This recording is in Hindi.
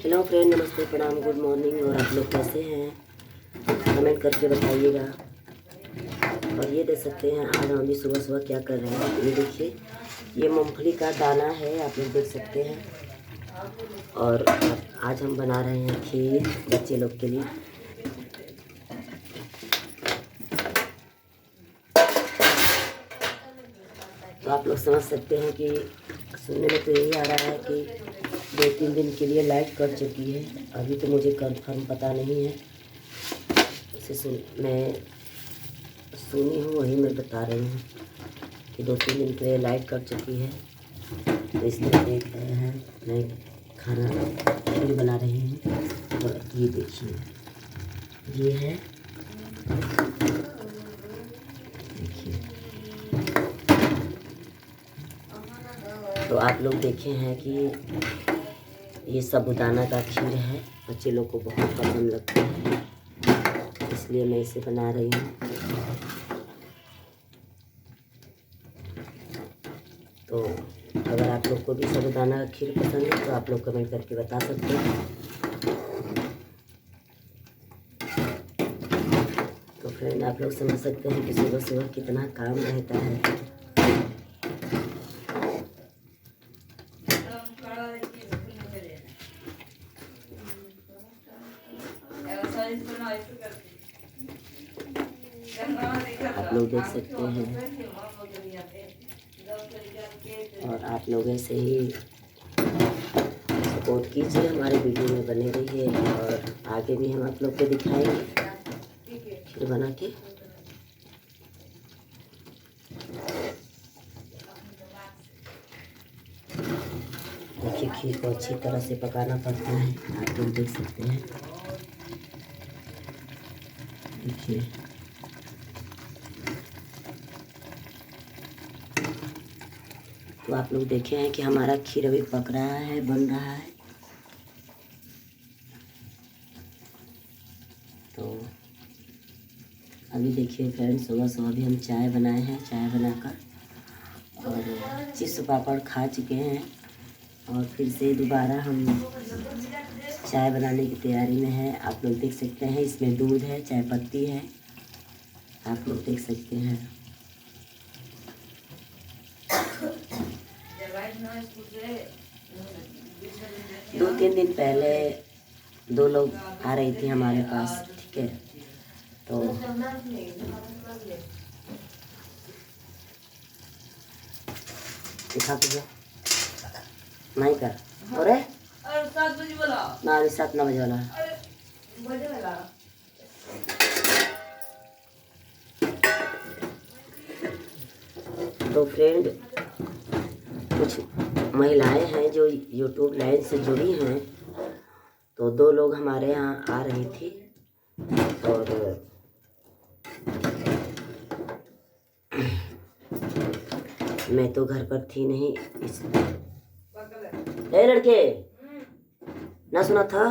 हेलो फ्रेंड, नमस्ते, प्रणाम, गुड मॉर्निंग। और आप लोग कैसे हैं? कमेंट करके बताइएगा। और ये देख सकते हैं आज हम भी सुबह सुबह क्या कर रहे हैं। ये देखिए, ये मूंगफली का दाना है, आप लोग देख सकते हैं। और आज हम बना रहे हैं खीर बच्चे लोग के लिए। तो आप लोग समझ सकते हैं कि सुनने में तो यही आ रहा है कि 2-3 दिन के लिए लाइट कट चुकी है। अभी तो मुझे कंफर्म पता नहीं है, उसे मैं सुनी हूँ, वही मैं बता रही हूँ कि 2-3 दिन के लिए लाइट कट चुकी है। तो इसलिए देख रहे हैं मैं खाना खीर बना रही हूँ। और ये देखिए, ये है, देखिए। तो आप लोग देखे हैं कि ये साबूदाना का खीर है, बच्चे लोग को बहुत पसंद लगता है, इसलिए मैं इसे बना रही हूँ। तो अगर आप लोग को भी साबूदाना का खीर पसंद है तो आप लोग कमेंट करके बता सकते हैं। तो फ्रेंड, आप लोग समझ सकते हैं कि सुबह सुबह कितना काम रहता है। आप लोग देख सकते हैं। और आप लोग ऐसे ही सपोर्ट कीजिए, हमारे वीडियो में बने रहिए। और आगे भी हम आप लोग को दिखाएंगे खीर बना के। देखिए, खीर को अच्छी तरह से पकाना पड़ता है, आप लोग देख सकते हैं। देखिए, तो आप लोग देखे हैं कि हमारा खीर अभी पक रहा है, बन रहा है। तो अभी देखिए फ्रेंड, सुबह सुबह भी हम चाय बनाए हैं, चाय बनाकर और चिप्स पापड़ खा चुके हैं। और फिर से दोबारा हम चाय बनाने की तैयारी में है। आप लोग देख सकते हैं, इसमें दूध है, चाय पत्ती है, आप लोग देख सकते हैं। दो तीन दिन पहले 2 लोग आ रही थी हमारे पास, ठीक है। तो दिखा तुझे नहीं कर और 7 बजे वाला ना, 7-9 बजे वाला। तो फ्रेंड, कुछ महिलाएं हैं जो यूट्यूब लाइन से जुड़ी हैं। तो 2 लोग हमारे यहाँ आ रही थी और मैं तो घर पर थी नहीं। ए लड़के, ना सुना था?